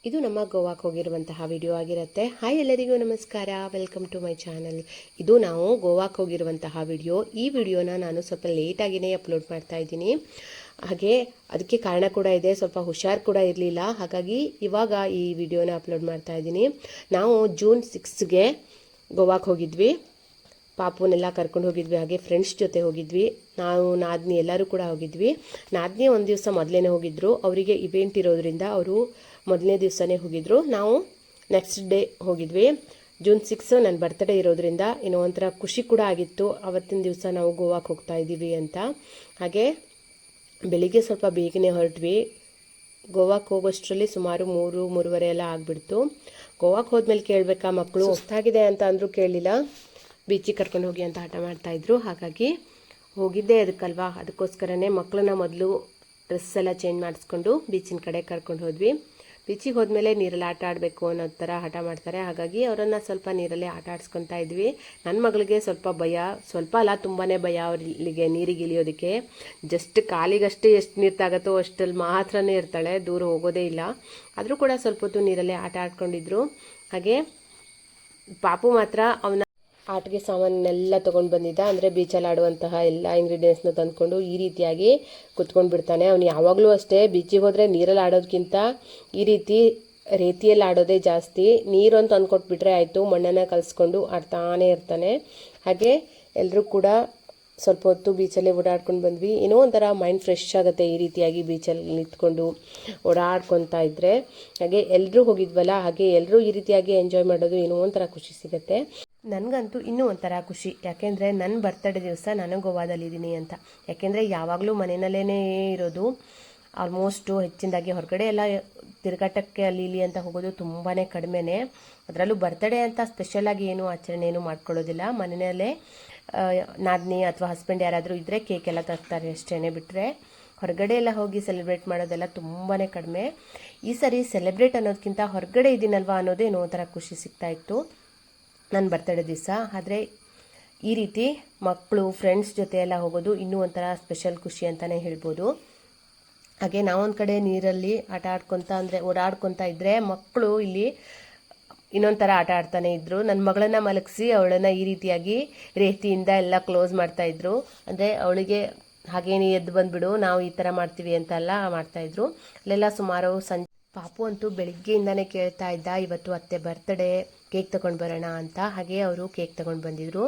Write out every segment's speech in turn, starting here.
ಇದು ನಮ್ಮ ಗೋವಾಕ್ಕೆ ಹೋಗಿರುವಂತಹ ವಿಡಿಯೋ ಆಗಿರುತ್ತೆ. ಹಾಯ್ ಎಲ್ಲರಿಗೂ ನಮಸ್ಕಾರ, ವೆಲ್ಕಮ್ ಟು ಮೈ ಚಾನಲ್. ಇದು ನಾವು ಗೋವಾಕ್ಕೆ ಹೋಗಿರುವಂತಹ ವಿಡಿಯೋ. ಈ ವಿಡಿಯೋನ ನಾನು ಸ್ವಲ್ಪ ಲೇಟಾಗಿಯೇ ಅಪ್ಲೋಡ್ ಮಾಡ್ತಾ ಇದ್ದೀನಿ. ಹಾಗೆ ಅದಕ್ಕೆ ಕಾರಣ ಕೂಡ ಇದೆ, ಸ್ವಲ್ಪ ಹುಷಾರು ಕೂಡ ಇರಲಿಲ್ಲ. ಹಾಗಾಗಿ ಇವಾಗ ಈ ವಿಡಿಯೋನ ಅಪ್ಲೋಡ್ ಮಾಡ್ತಾ ಇದ್ದೀನಿ. ನಾವು ಜೂನ್ 6ಗೆ ಗೋವಾಕ್ಕೆ ಹೋಗಿದ್ವಿ. ಪಾಪುನೆಲ್ಲ ಕರ್ಕೊಂಡು ಹೋಗಿದ್ವಿ, ಹಾಗೆ ಫ್ರೆಂಡ್ಸ್ ಜೊತೆ ಹೋಗಿದ್ವಿ. ನಾವು ನಾದಿನಿ ಎಲ್ಲರೂ ಕೂಡ ಹೋಗಿದ್ವಿ. ನಾದಿನಿ ಒಂದು ದಿವಸ ಮೊದಲೇ ಹೋಗಿದ್ದರು, ಅವರಿಗೆ ಇವೆಂಟ್ ಇರೋದ್ರಿಂದ ಅವರು ಮೊದಲನೇ ದಿವಸನೇ ಹೋಗಿದ್ದರು. ನಾವು ನೆಕ್ಸ್ಟ್ ಡೇ ಹೋಗಿದ್ವಿ. ಜೂನ್ 6 ನನ್ನ ಬರ್ತ್ಡೇ ಇರೋದ್ರಿಂದ ಏನೋ ಒಂಥರ ಖುಷಿ ಕೂಡ ಆಗಿತ್ತು, ಅವತ್ತಿನ ದಿವಸ ನಾವು ಗೋವಾಕ್ಕೆ ಹೋಗ್ತಾ ಇದ್ದೀವಿ ಅಂತ. ಹಾಗೆ ಬೆಳಿಗ್ಗೆ ಸ್ವಲ್ಪ ಬೇಗನೆ ಹೊರಟ್ವಿ. ಗೋವಾಕ್ಕೆ ಹೋಗೋಷ್ಟರಲ್ಲಿ ಸುಮಾರು 3-3:30 ಎಲ್ಲ ಆಗಿಬಿಡ್ತು. ಗೋವಾಕ್ಕೆ ಹೋದ್ಮೇಲೆ ಕೇಳಬೇಕಾ ಮಕ್ಕಳು ಸುಸ್ತಾಗಿದೆ ಅಂತ ಅಂದರೂ ಕೇಳಲಿಲ್ಲ. ಬೀಚಿಗೆ ಕರ್ಕೊಂಡು ಹೋಗಿ ಅಂತ ಹಠ ಮಾಡ್ತಾಯಿದ್ರು. ಹಾಗಾಗಿ ಹೋಗಿದ್ದೆ ಅದಕ್ಕಲ್ವಾ, ಅದಕ್ಕೋಸ್ಕರನೇ ಮಕ್ಕಳನ್ನ ಮೊದಲು ಡ್ರೆಸ್ ಎಲ್ಲ ಚೇಂಜ್ ಮಾಡಿಸ್ಕೊಂಡು ಬೀಚಿನ ಕಡೆ ಕರ್ಕೊಂಡು ಹೋದ್ವಿ. ಬೀಚಿಗೆ ಹೋದ್ಮೇಲೆ ನೀರಲ್ಲಿ ಆಟ ಆಡಬೇಕು ಅನ್ನೋ ಥರ ಹಠ ಮಾಡ್ತಾರೆ. ಹಾಗಾಗಿ ಅವರನ್ನು ಸ್ವಲ್ಪ ನೀರಲ್ಲಿ ಆಟ ಆಡಿಸ್ಕೊತಾ ಇದ್ವಿ. ನನ್ನ ಮಗಳಿಗೆ ಸ್ವಲ್ಪ ಭಯ, ಸ್ವಲ್ಪ ಅಲ್ಲ ತುಂಬಾ ಭಯ ಅವರಿಗೆ ನೀರಿಗೆ ಇಳಿಯೋದಕ್ಕೆ. ಜಸ್ಟ್ ಕಾಲಿಗಷ್ಟೇ ಎಷ್ಟು ನೀರು ತಾಗತ್ತೋ ಅಷ್ಟಲ್ಲಿ ಮಾತ್ರನೇ ಇರ್ತಾಳೆ, ದೂರ ಹೋಗೋದೇ ಇಲ್ಲ. ಆದರೂ ಕೂಡ ಸ್ವಲ್ಪ ಹೊತ್ತು ನೀರಲ್ಲೇ ಆಟ ಆಡ್ಕೊಂಡಿದ್ರು. ಹಾಗೆ ಪಾಪು ಮಾತ್ರ ಅವನ ಆಟಿಕೆ ಸಾಮಾನೆಲ್ಲ ತೊಗೊಂಡು ಬಂದಿದ್ದ. ಅಂದರೆ ಬೀಚಲ್ಲಿ ಆಡುವಂತಹ ಎಲ್ಲ ಇಂಗ್ರೀಡಿಯೆಂಟ್ಸ್ನ ತಂದ್ಕೊಂಡು ಈ ರೀತಿಯಾಗಿ ಕುತ್ಕೊಂಡು ಬಿಡ್ತಾನೆ. ಅವನು ಯಾವಾಗಲೂ ಅಷ್ಟೇ, ಬೀಚಿಗೆ ಹೋದರೆ ನೀರಲ್ಲಿ ಆಡೋದಕ್ಕಿಂತ ಈ ರೀತಿ ರೇತಿಯಲ್ಲಿ ಆಡೋದೇ ಜಾಸ್ತಿ. ನೀರು ಅಂತ ಅಂದ್ಕೊಟ್ಬಿಟ್ರೆ ಆಯಿತು, ಮಣ್ಣನ್ನು ಕಲಿಸ್ಕೊಂಡು ಆಡ್ತಾನೇ ಇರ್ತಾನೆ. ಹಾಗೆ ಎಲ್ಲರೂ ಕೂಡ ಸ್ವಲ್ಪ ಹೊತ್ತು ಬೀಚಲ್ಲಿ ಓಡಾಡ್ಕೊಂಡು ಬಂದ್ವಿ. ಏನೋ ಒಂಥರ ಮೈಂಡ್ ಫ್ರೆಶ್ ಆಗುತ್ತೆ ಈ ರೀತಿಯಾಗಿ ಬೀಚಲ್ಲಿ ನಿಂತ್ಕೊಂಡು ಓಡಾಡ್ಕೊತಾ ಇದ್ದರೆ. ಹಾಗೆ ಎಲ್ಲರೂ ಹೋಗಿದ್ವಲ್ಲ, ಹಾಗೆ ಎಲ್ಲರೂ ಈ ರೀತಿಯಾಗಿ ಎಂಜಾಯ್ ಮಾಡೋದು ಏನೋ ಒಂಥರ ಖುಷಿ ಸಿಗುತ್ತೆ. ನನಗಂತೂ ಇನ್ನೂ ಒಂಥರ ಖುಷಿ, ಯಾಕೆಂದರೆ ನನ್ನ ಬರ್ತಡೇ ದಿವಸ ನಾನು ಗೋವಾದಲ್ಲಿದ್ದೀನಿ ಅಂತ. ಯಾಕೆಂದರೆ ಯಾವಾಗಲೂ ಮನೆಯಲ್ಲೇ ಇರೋದು, ಆಲ್ಮೋಸ್ಟು ಹೆಚ್ಚಿನದಾಗಿ ಹೊರಗಡೆ ಎಲ್ಲ ತಿರುಗಾಟಕ್ಕೆ ಅಲ್ಲಿ ಇಲ್ಲಿ ಅಂತ ಹೋಗೋದು ತುಂಬಾ ಕಡಿಮೆನೇ. ಅದರಲ್ಲೂ ಬರ್ತಡೇ ಅಂತ ಸ್ಪೆಷಲಾಗಿ ಏನು ಆಚರಣೆ ಏನು ಮಾಡ್ಕೊಳ್ಳೋದಿಲ್ಲ. ಮನೆಯಲ್ಲೇ ನಾದಿನಿ ಅಥವಾ ಹಸ್ಬೆಂಡ್ ಯಾರಾದರೂ ಇದ್ದರೆ ಕೇಕ್ ಎಲ್ಲ ತರ್ತಾರೆ ಅಷ್ಟೇ, ಬಿಟ್ಟರೆ ಹೊರಗಡೆ ಎಲ್ಲ ಹೋಗಿ ಸೆಲೆಬ್ರೇಟ್ ಮಾಡೋದೆಲ್ಲ ತುಂಬಾ ಕಡಿಮೆ. ಈ ಸರಿ ಸೆಲೆಬ್ರೇಟ್ ಅನ್ನೋದಕ್ಕಿಂತ ಹೊರಗಡೆ ಇದ್ದೀನಲ್ವ ಅನ್ನೋದೇ ಏನೋ ಒಂಥರ ಖುಷಿ ಸಿಗ್ತಾಯಿತ್ತು ನನ್ನ ಬರ್ತಡೇ ದಿವಸ. ಆದರೆ ಈ ರೀತಿ ಮಕ್ಕಳು ಫ್ರೆಂಡ್ಸ್ ಜೊತೆ ಎಲ್ಲ ಹೋಗೋದು ಇನ್ನೂ ಒಂಥರ ಸ್ಪೆಷಲ್ ಖುಷಿ ಅಂತಲೇ ಹೇಳ್ಬೋದು. ಹಾಗೆ ನಾವೊಂದು ಕಡೆ ನೀರಲ್ಲಿ ಆಟ ಆಡ್ಕೊತ ಅಂದರೆ ಓಡಾಡ್ಕೊತಾ ಇದ್ದರೆ ಮಕ್ಕಳು ಇಲ್ಲಿ ಇನ್ನೊಂದು ಥರ ಆಟ ಆಡ್ತಾನೆ ಇದ್ದರು. ನನ್ನ ಮಗಳನ್ನು ಮಲಗಿಸಿ ಅವಳನ್ನು ಈ ರೀತಿಯಾಗಿ ರೇತಿಯಿಂದ ಎಲ್ಲ ಕ್ಲೋಸ್ ಮಾಡ್ತಾಯಿದ್ರು. ಅಂದರೆ ಅವಳಿಗೆ ಹಾಗೇನು ಎದ್ದು ಬಂದುಬಿಡು ನಾವು ಈ ಥರ ಮಾಡ್ತೀವಿ ಅಂತೆಲ್ಲ ಮಾಡ್ತಾಯಿದ್ರು. ಅಲ್ಲೆಲ್ಲ ಸುಮಾರು ಪಾಪು ಅಂತೂ ಬೆಳಿಗ್ಗೆಯಿಂದನೇ ಕೇಳ್ತಾ ಇದ್ದ, ಇವತ್ತು ಅತ್ತೆ ಬರ್ತಡೇ, ಕೇಕ್ ತೊಗೊಂಡು ಬರೋಣ ಅಂತ. ಹಾಗೆ ಅವರು ಕೇಕ್ ತೊಗೊಂಡು ಬಂದಿದ್ರು.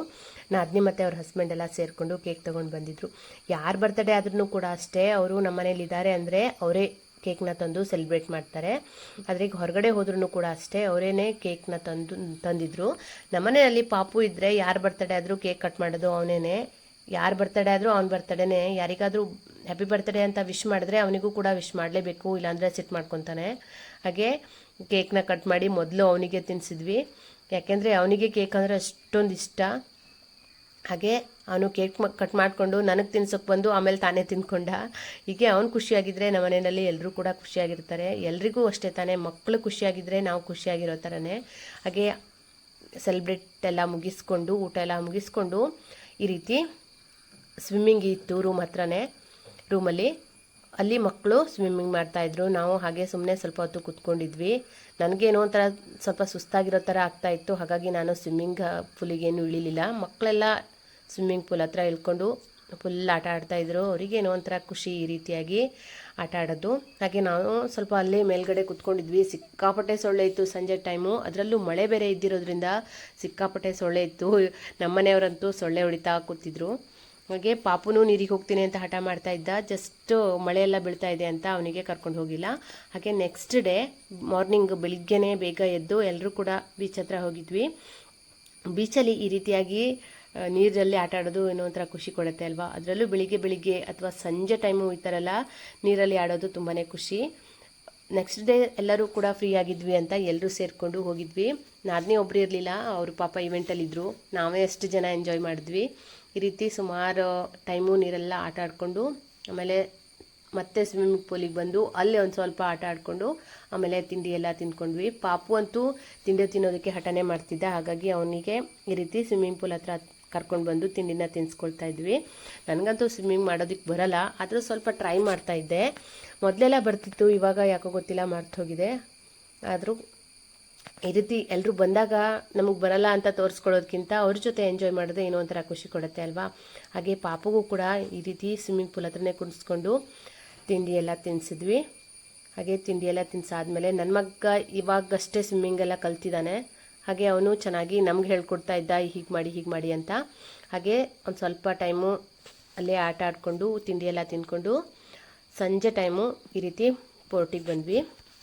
ನಾದಿನಿ ಮತ್ತು ಅವ್ರ ಹಸ್ಬೆಂಡ್ ಎಲ್ಲ ಸೇರಿಕೊಂಡು ಕೇಕ್ ತೊಗೊಂಡು ಬಂದಿದ್ರು. ಯಾರು ಬರ್ತಡೇ ಆದ್ರೂ ಕೂಡ ಅಷ್ಟೇ, ಅವರು ನಮ್ಮ ಮನೇಲಿದ್ದಾರೆ ಅಂದರೆ ಅವರೇ ಕೇಕ್ನ ತಂದು ಸೆಲೆಬ್ರೇಟ್ ಮಾಡ್ತಾರೆ. ಆದರೆ ಈಗ ಹೊರಗಡೆ ಹೋದ್ರೂ ಕೂಡ ಅಷ್ಟೇ, ಅವರೇನೆ ಕೇಕ್ನ ತಂದಿದ್ರು. ನಮ್ಮನೆಯಲ್ಲಿ ಪಾಪು ಇದ್ದರೆ ಯಾರು ಬರ್ತಡೇ ಆದರೂ ಕೇಕ್ ಕಟ್ ಮಾಡೋದು ಅವನೇನೆ. ಯಾರು ಬರ್ತಡೇ ಆದರೂ ಅವ್ನ ಬರ್ತಡೇನೆ. ಯಾರಿಗಾದರೂ ಹ್ಯಾಪಿ ಬರ್ತಡೇ ಅಂತ ವಿಶ್ ಮಾಡಿದ್ರೆ ಅವನಿಗೂ ಕೂಡ ವಿಶ್ ಮಾಡಲೇಬೇಕು, ಇಲ್ಲಾಂದರೆ ಸಿಟ್ಟು ಮಾಡ್ಕೊತಾನೆ. ಹಾಗೆ ಕೇಕ್ನ ಕಟ್ ಮಾಡಿ ಮೊದಲು ಅವನಿಗೆ ತಿನ್ನಿಸಿದ್ವಿ, ಯಾಕೆಂದರೆ ಅವನಿಗೆ ಕೇಕ್ ಅಂದರೆ ಅಷ್ಟೊಂದು ಇಷ್ಟ. ಹಾಗೆ ಅವನು ಕೇಕ್ ಕಟ್ ಮಾಡಿಕೊಂಡು ನನಗೆ ತಿನ್ಸೋಕ್ಕೆ ಬಂದು ಆಮೇಲೆ ತಾನೇ ತಿನ್ಕೊಂಡ. ಹೀಗೆ ಅವನು ಖುಷಿಯಾಗಿದ್ದರೆ ನಮ್ಮ ಮನೆಯಲ್ಲಿ ಎಲ್ಲರೂ ಕೂಡ ಖುಷಿಯಾಗಿರ್ತಾರೆ. ಎಲ್ರಿಗೂ ಅಷ್ಟೇ ತಾನೇ, ಮಕ್ಕಳು ಖುಷಿಯಾಗಿದ್ದರೆ ನಾವು ಖುಷಿಯಾಗಿರೋ ಥರನೇ. ಹಾಗೆ ಸೆಲೆಬ್ರೇಟ್ ಎಲ್ಲ ಮುಗಿಸ್ಕೊಂಡು ಊಟ ಎಲ್ಲ ಮುಗಿಸ್ಕೊಂಡು ಈ ರೀತಿ ಸ್ವಿಮ್ಮಿಂಗ್ ಇತ್ತು ರೂಮಲ್ಲಿ. ಅಲ್ಲಿ ಮಕ್ಕಳು ಸ್ವಿಮ್ಮಿಂಗ್ ಮಾಡ್ತಾಯಿದ್ರು. ನಾವು ಹಾಗೆ ಸುಮ್ಮನೆ ಸ್ವಲ್ಪ ಹೊತ್ತು ಕೂತ್ಕೊಂಡಿದ್ವಿ. ನನಗೇನೋ ಒಂಥರ ಸ್ವಲ್ಪ ಸುಸ್ತಾಗಿರೋ ಥರ ಆಗ್ತಾಯಿತ್ತು. ಹಾಗಾಗಿ ನಾನು ಸ್ವಿಮ್ಮಿಂಗ್ ಪೂಲಿಗೇನು ಇಳಿಲಿಲ್ಲ. ಮಕ್ಕಳೆಲ್ಲ ಸ್ವಿಮ್ಮಿಂಗ್ ಪೂಲ್ ಹತ್ರ ಇಳ್ಕೊಂಡು ಫುಲ್ ಆಟ ಆಡ್ತಾಯಿದ್ರು. ಅವರಿಗೇನೋ ಒಂಥರ ಖುಷಿ ಈ ರೀತಿಯಾಗಿ ಆಟ ಆಡೋದು. ಹಾಗೆ ನಾವು ಸ್ವಲ್ಪ ಅಲ್ಲೇ ಮೇಲ್ಗಡೆ ಕೂತ್ಕೊಂಡಿದ್ವಿ. ಸಿಕ್ಕಾಪಟ್ಟೆ ಸೊಳ್ಳೆ ಇತ್ತು ಸಂಜೆ ಟೈಮು, ಅದರಲ್ಲೂ ಮಳೆ ಬೇರೆ ಇದ್ದಿರೋದ್ರಿಂದ ಸಿಕ್ಕಾಪಟ್ಟೆ ಸೊಳ್ಳೆ ಇತ್ತು. ನಮ್ಮನೆಯವರಂತೂ ಸೊಳ್ಳೆ ಹೊಡಿತಾ ಕೂತಿದ್ರು. ಹಾಗೆ ಪಾಪುನೂ ನೀರಿಗೆ ಹೋಗ್ತೀನಿ ಅಂತ ಹಠ ಮಾಡ್ತಾ ಇದ್ದ. ಜಸ್ಟ್ ಮಳೆಯೆಲ್ಲ ಬೀಳ್ತಾ ಇದೆ ಅಂತ ಅವನಿಗೆ ಕರ್ಕೊಂಡು ಹೋಗಿಲ್ಲ. ಹಾಗೆ ನೆಕ್ಸ್ಟ್ ಡೇ ಮಾರ್ನಿಂಗ್ ಬೆಳಿಗ್ಗೆನೇ ಬೇಗ ಎದ್ದು ಎಲ್ಲರೂ ಕೂಡ ಬೀಚ್ ಹತ್ರ ಹೋಗಿದ್ವಿ. ಬೀಚಲ್ಲಿ ಈ ರೀತಿಯಾಗಿ ನೀರಲ್ಲಿ ಆಟ ಆಡೋದು ಏನೋ ಒಂಥರ ಖುಷಿ ಕೊಡುತ್ತೆ ಅಲ್ವಾ. ಅದರಲ್ಲೂ ಬೆಳಿಗ್ಗೆ ಅಥವಾ ಸಂಜೆ ಟೈಮು ಈ ಥರ ಎಲ್ಲ ನೀರಲ್ಲಿ ಆಡೋದು ತುಂಬಾ ಖುಷಿ. ನೆಕ್ಸ್ಟ್ ಡೇ ಎಲ್ಲರೂ ಕೂಡ ಫ್ರೀ ಆಗಿದ್ವಿ ಅಂತ ಎಲ್ಲರೂ ಸೇರಿಕೊಂಡು ಹೋಗಿದ್ವಿ. ನಾದಿನಿ ಒಬ್ಬರು ಇರಲಿಲ್ಲ, ಅವರು ಪಾಪ ಇವೆಂಟಲ್ಲಿದ್ದರು. ನಾವೇ ಎಷ್ಟು ಜನ ಎಂಜಾಯ್ ಮಾಡಿದ್ವಿ. ಈ ರೀತಿ ಸುಮಾರು ಟೈಮು ನೀರೆಲ್ಲ ಆಟ ಆಡಿಕೊಂಡು ಆಮೇಲೆ ಮತ್ತೆ ಸ್ವಿಮ್ಮಿಂಗ್ ಪೂಲಿಗೆ ಬಂದು ಅಲ್ಲೇ ಒಂದು ಸ್ವಲ್ಪ ಆಟ ಆಡಿಕೊಂಡು ಆಮೇಲೆ ತಿಂಡಿ ಎಲ್ಲ ತಿಂದ್ಕೊಂಡ್ವಿ. ಪಾಪು ಅಂತೂ ತಿಂಡಿ ತಿನ್ನೋದಕ್ಕೆ ಹಠನೇ ಮಾಡ್ತಿದ್ದ. ಹಾಗಾಗಿ ಅವನಿಗೆ ಈ ರೀತಿ ಸ್ವಿಮ್ಮಿಂಗ್ ಪೂಲ್ ಹತ್ರ ಕರ್ಕೊಂಡು ಬಂದು ತಿಂಡಿನ ತಿನ್ನಿಸ್ಕೊಳ್ತಾ ಇದ್ವಿ. ನನಗಂತೂ ಸ್ವಿಮ್ಮಿಂಗ್ ಮಾಡೋದಕ್ಕೆ ಬರಲ್ಲ, ಆದರೂ ಸ್ವಲ್ಪ ಟ್ರೈ ಮಾಡ್ತಾಯಿದ್ದೆ. ಮೊದಲೆಲ್ಲ ಬರ್ತಿತ್ತು, ಇವಾಗ ಯಾಕೋ ಗೊತ್ತಿಲ್ಲ ಮರ್ತು ಹೋಗಿದೆ. ಆದರೂ ಈ ರೀತಿ ಎಲ್ಲರೂ ಬಂದಾಗ ನಮಗೆ ಬರಲ್ಲ ಅಂತ ತೋರಿಸ್ಕೊಳ್ಳೋದಕ್ಕಿಂತ ಅವ್ರ ಜೊತೆ ಎಂಜಾಯ್ ಮಾಡೋದು ಏನೋ ಒಂಥರ ಖುಷಿ ಕೊಡುತ್ತೆ ಅಲ್ವಾ. ಹಾಗೆ ಪಾಪಗೂ ಕೂಡ ಈ ರೀತಿ ಸ್ವಿಮ್ಮಿಂಗ್ ಪೂಲ್ ಹತ್ರನೇ ಕುಣಿಸ್ಕೊಂಡು ತಿಂಡಿ ಎಲ್ಲ ತಿನ್ನಿಸಿದ್ವಿ. ಹಾಗೆ ತಿಂಡಿ ಎಲ್ಲ ತಿನ್ನಿಸಾದ್ಮೇಲೆ ನನ್ನ ಮಗ ಇವಾಗಷ್ಟೇ ಸ್ವಿಮ್ಮಿಂಗೆಲ್ಲ ಕಲ್ತಿದ್ದಾನೆ. ಹಾಗೆ ಅವನು ಚೆನ್ನಾಗಿ ನಮ್ಗೆ ಹೇಳ್ಕೊಡ್ತಾ ಇದ್ದ, ಹೀಗೆ ಮಾಡಿ ಅಂತ. ಹಾಗೆ ಒಂದು ಸ್ವಲ್ಪ ಟೈಮು ಅಲ್ಲೇ ಆಟ ಆಡಿಕೊಂಡು ತಿಂಡಿ ಎಲ್ಲ ತಿಂದ್ಕೊಂಡು ಸಂಜೆ ಟೈಮು ಈ ರೀತಿ ಪೋರ್ಟಿಗೆ ಬಂದ್ವಿ.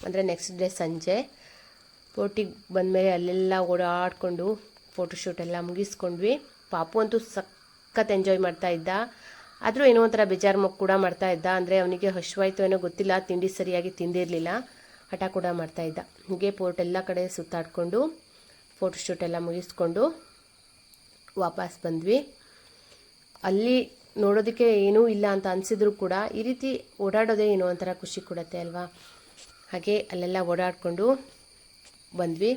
ಅಂದರೆ ನೆಕ್ಸ್ಟ್ ಡೇ ಸಂಜೆ ಪೋರ್ಟಿಗೆ ಬಂದಮೇಲೆ ಅಲ್ಲೆಲ್ಲ ಓಡಾಡಿಕೊಂಡು ಫೋಟೋಶೂಟ್ ಎಲ್ಲ ಮುಗಿಸ್ಕೊಂಡ್ವಿ. ಪಾಪು ಅಂತೂ ಸಖತ್ ಎಂಜಾಯ್ ಮಾಡ್ತಾ ಇದ್ದ. ಆದರೂ ಏನೋ ಒಂಥರ ಬೇಜಾರು ಕೂಡ ಮಾಡ್ತಾ ಇದ್ದ. ಅಂದರೆ ಅವನಿಗೆ ಹಶ್ವಾಯ್ತು ಏನೋ ಗೊತ್ತಿಲ್ಲ, ತಿಂಡಿ ಸರಿಯಾಗಿ ತಿಂದಿರಲಿಲ್ಲ, ಹಠ ಕೂಡ ಮಾಡ್ತಾ ಇದ್ದ. ಹೀಗೆ ಪೋರ್ಟ್ ಎಲ್ಲ ಕಡೆ ಸುತ್ತಾಡಿಕೊಂಡು ಫೋಟೋಶೂಟ್ ಎಲ್ಲ ಮುಗಿಸ್ಕೊಂಡು ವಾಪಸ್ ಬಂದ್ವಿ. ಅಲ್ಲಿ ನೋಡೋದಕ್ಕೆ ಏನೂ ಇಲ್ಲ ಅಂತ ಅನಿಸಿದ್ರು ಕೂಡ ಈ ರೀತಿ ಓಡಾಡೋದೇ ಏನೋ ಒಂಥರ ಖುಷಿ ಕೊಡುತ್ತೆ ಅಲ್ವಾ. ಹಾಗೆ ಅಲ್ಲೆಲ್ಲ ಓಡಾಡಿಕೊಂಡು ಬಂದ್ವಿ.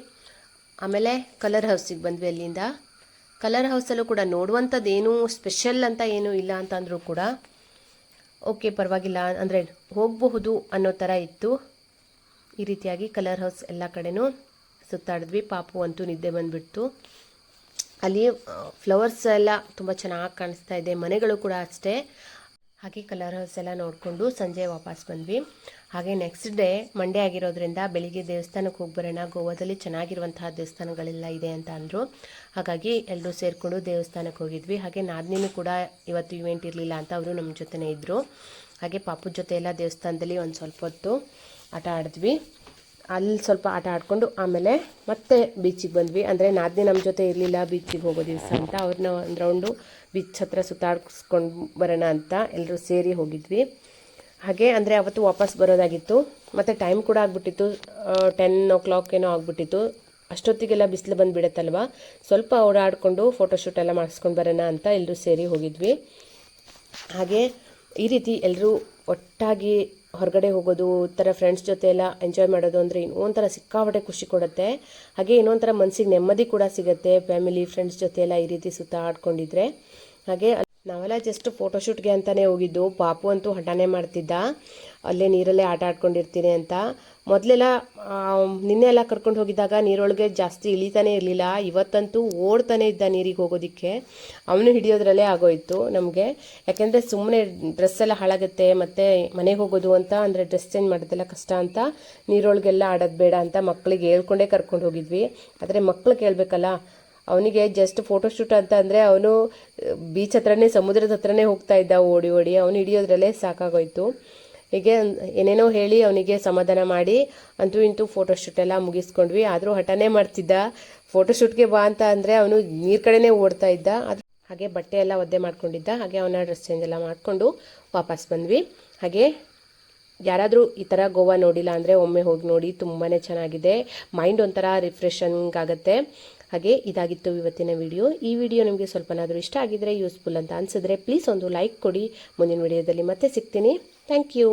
ಆಮೇಲೆ ಕಲರ್ ಹೌಸಿಗೆ ಬಂದ್ವಿ. ಅಲ್ಲಿಂದ ಕಲರ್ ಹೌಸಲ್ಲೂ ಕೂಡ ನೋಡುವಂಥದ್ದು ಏನೂ ಸ್ಪೆಷಲ್ ಅಂತ ಏನೂ ಇಲ್ಲ ಅಂತಂದರೂ ಕೂಡ ಓಕೆ ಪರವಾಗಿಲ್ಲ, ಅಂದರೆ ಹೋಗಬಹುದು ಅನ್ನೋ ಥರ ಇತ್ತು. ಈ ರೀತಿಯಾಗಿ ಕಲರ್ ಹೌಸ್ ಎಲ್ಲ ಕಡೆನೂ ಸುತ್ತಾಡಿದ್ವಿ. ಪಾಪು ಅಂತೂ ನಿದ್ದೆ ಬಂದುಬಿಡ್ತು. ಅಲ್ಲಿ ಫ್ಲವರ್ಸ್ ಎಲ್ಲ ತುಂಬ ಚೆನ್ನಾಗಿ ಕಾಣಿಸ್ತಾ ಇದೆ, ಮನೆಗಳು ಕೂಡ ಅಷ್ಟೇ. ಹಾಗೆ ಕಲರ್ ಹೌಸ್ ಎಲ್ಲ ನೋಡಿಕೊಂಡು ಸಂಜೆ ವಾಪಸ್ ಬಂದ್ವಿ. ಹಾಗೆ ನೆಕ್ಸ್ಟ್ ಡೇ ಮಂಡೇ ಆಗಿರೋದ್ರಿಂದ ಬೆಳಿಗ್ಗೆ ದೇವಸ್ಥಾನಕ್ಕೆ ಹೋಗಿ ಬರೋಣ, ಗೋವಾದಲ್ಲಿ ಚೆನ್ನಾಗಿರುವಂತಹ ದೇವಸ್ಥಾನಗಳೆಲ್ಲ ಇದೆ ಅಂತ ಅಂದರು. ಹಾಗಾಗಿ ಎಲ್ಲರೂ ಸೇರಿಕೊಂಡು ದೇವಸ್ಥಾನಕ್ಕೆ ಹೋಗಿದ್ವಿ. ಹಾಗೆ ನಾದಿನಿನೂ ಕೂಡ ಇವತ್ತು ಇವೆಂಟ್ ಇರಲಿಲ್ಲ ಅಂತ ಅವರು ನಮ್ಮ ಜೊತೆನೇ ಇದ್ದರು. ಹಾಗೆ ಪಾಪು ಜೊತೆ ಎಲ್ಲ ದೇವಸ್ಥಾನದಲ್ಲಿ ಒಂದು ಸ್ವಲ್ಪ ಹೊತ್ತು ಆಟ ಆಡಿದ್ವಿ. ಅಲ್ಲಿ ಸ್ವಲ್ಪ ಆಟ ಆಡಿಕೊಂಡು ಆಮೇಲೆ ಮತ್ತೆ ಬೀಚಿಗೆ ಬಂದ್ವಿ. ಅಂದರೆ ನಾದಿನಿ ನಮ್ಮ ಜೊತೆ ಇರಲಿಲ್ಲ ಬೀಚಿಗೆ ಹೋಗೋ ದಿವಸ ಅಂತ, ಅವ್ರನ್ನ ಒಂದು ರೌಂಡು ಬೀಚ್ ಹತ್ರ ಸುತ್ತಾಡಿಸ್ಕೊಂಡು ಬರೋಣ ಅಂತ ಎಲ್ಲರೂ ಸೇರಿ ಹೋಗಿದ್ವಿ. ಹಾಗೆ ಅಂದರೆ ಅವತ್ತು ವಾಪಸ್ ಬರೋದಾಗಿತ್ತು, ಮತ್ತು ಟೈಮ್ ಕೂಡ ಆಗಿಬಿಟ್ಟಿತ್ತು, 10 o'clock ಏನೋ ಆಗಿಬಿಟ್ಟಿತ್ತು. ಅಷ್ಟೊತ್ತಿಗೆಲ್ಲ ಬಿಸಿಲು ಬಂದುಬಿಡುತ್ತಲ್ವ, ಸ್ವಲ್ಪ ಓಡಾಡಿಕೊಂಡು ಫೋಟೋಶೂಟ್ ಎಲ್ಲ ಮಾಡಿಸ್ಕೊಂಡು ಬರೋಣ ಅಂತ ಎಲ್ಲರೂ ಸೇರಿ ಹೋಗಿದ್ವಿ. ಹಾಗೆ ಈ ರೀತಿ ಎಲ್ಲರೂ ಒಟ್ಟಾಗಿ ಹೊರಗಡೆ ಹೋಗೋದು, ಈ ಥರ ಫ್ರೆಂಡ್ಸ್ ಜೊತೆ ಎಲ್ಲ ಎಂಜಾಯ್ ಮಾಡೋದು ಅಂದರೆ ಇನ್ನೊಂಥರ ಸಿಕ್ಕಾಪಟ್ಟೆ ಖುಷಿ ಕೊಡುತ್ತೆ. ಹಾಗೆ ಇನ್ನೊಂಥರ ಮನಸ್ಸಿಗೆ ನೆಮ್ಮದಿ ಕೂಡ ಸಿಗುತ್ತೆ ಫ್ಯಾಮಿಲಿ ಫ್ರೆಂಡ್ಸ್ ಜೊತೆ ಎಲ್ಲ ಈ ರೀತಿ ಸುತ್ತಾಡ್ಕೊಂಡಿದ್ರೆ. ಹಾಗೆ ನಾವೆಲ್ಲ ಜಸ್ಟ್ ಫೋಟೋಶೂಟ್ಗೆ ಅಂತಲೇ ಹೋಗಿದ್ದು. ಪಾಪು ಅಂತೂ ಹಠಾನೆ ಮಾಡ್ತಿದ್ದ, ಅಲ್ಲೇ ನೀರಲ್ಲೇ ಆಟ ಆಡ್ಕೊಂಡಿರ್ತೀನಿ ಅಂತ. ಮೊದಲೆಲ್ಲ ನಿನ್ನೆ ಎಲ್ಲ ಕರ್ಕೊಂಡು ಹೋಗಿದ್ದಾಗ ನೀರೊಳಗೆ ಜಾಸ್ತಿ ಇಳಿತಾನೆ ಇರಲಿಲ್ಲ, ಇವತ್ತಂತೂ ಓಡ್ತಾನೆ ಇದ್ದ ನೀರಿಗೆ ಹೋಗೋದಕ್ಕೆ. ಅವನು ಹಿಡಿಯೋದ್ರಲ್ಲೇ ಆಗೋಯಿತು ನಮಗೆ. ಯಾಕೆಂದರೆ ಸುಮ್ಮನೆ ಡ್ರೆಸ್ ಎಲ್ಲ ಹಾಳಾಗುತ್ತೆ, ಮತ್ತು ಮನೆಗೆ ಹೋಗೋದು ಅಂತ ಅಂದರೆ ಡ್ರೆಸ್ ಚೇಂಜ್ ಮಾಡೋದೆಲ್ಲ ಕಷ್ಟ ಅಂತ ನೀರೊಳಗೆಲ್ಲ ಆಡೋದು ಬೇಡ ಅಂತ ಮಕ್ಕಳಿಗೆ ಹೇಳ್ಕೊಂಡೇ ಕರ್ಕೊಂಡು ಹೋಗಿದ್ವಿ. ಆದರೆ ಮಕ್ಕಳು ಕೇಳಬೇಕಲ್ಲ, ಅವನಿಗೆ ಜಸ್ಟ್ ಫೋಟೋಶೂಟ್ ಅಂತ ಅಂದರೆ ಅವನು ಬೀಚ್ ಹತ್ರನೇ ಸಮುದ್ರದ ಹತ್ರನೇ ಹೋಗ್ತಾ ಇದ್ದ ಓಡಿ ಅವನು ಹಿಡಿಯೋದ್ರಲ್ಲೇ ಸಾಕಾಗೋಯ್ತು. ಹೀಗೆ ಏನೇನೋ ಹೇಳಿ ಅವನಿಗೆ ಸಮಾಧಾನ ಮಾಡಿ ಅಂತೂ ಇಂತೂ ಫೋಟೋಶೂಟ್ ಎಲ್ಲ ಮುಗಿಸ್ಕೊಂಡ್ವಿ. ಆದರೂ ಹಠನೇ ಮಾಡ್ತಿದ್ದ, ಫೋಟೋಶೂಟ್ಗೆ ಬಾ ಅಂತ ಅಂದರೆ ಅವನು ನೀರು ಕಡೆನೇ ಓಡ್ತಾ ಇದ್ದ. ಹಾಗೆ ಬಟ್ಟೆ ಎಲ್ಲ ಒದ್ದೆ ಮಾಡ್ಕೊಂಡಿದ್ದ. ಹಾಗೆ ಅವನ ಡ್ರೆಸ್ ಚೇಂಜ್ ಎಲ್ಲ ಮಾಡಿಕೊಂಡು ವಾಪಸ್ ಬಂದ್ವಿ. ಹಾಗೆ ಯಾರಾದರೂ ಈ ಥರ ಗೋವಾ ನೋಡಿಲ್ಲ ಅಂದರೆ ಒಮ್ಮೆ ಹೋಗಿ ನೋಡಿ, ತುಂಬಾ ಚೆನ್ನಾಗಿದೆ, ಮೈಂಡ್ ಒಂಥರ ರಿಫ್ರೆಶಿಂಗ್ ಆಗುತ್ತೆ. ಹಾಗೆ ಇದಾಗಿತ್ತು ಇವತ್ತಿನ ವಿಡಿಯೋ. ಈ ವಿಡಿಯೋ ನಿಮಗೆ ಸ್ವಲ್ಪನಾದರೂ ಇಷ್ಟ ಆಗಿದ್ರೆ, ಯೂಸ್ಫುಲ್ ಅಂತ ಅನಿಸಿದ್ರೆ ಪ್ಲೀಸ್ ಒಂದು ಲೈಕ್ ಕೊಡಿ. ಮುಂದಿನ ವಿಡಿಯೋದಲ್ಲಿ ಮತ್ತೆ ಸಿಗ್ತೀನಿ. Thank you.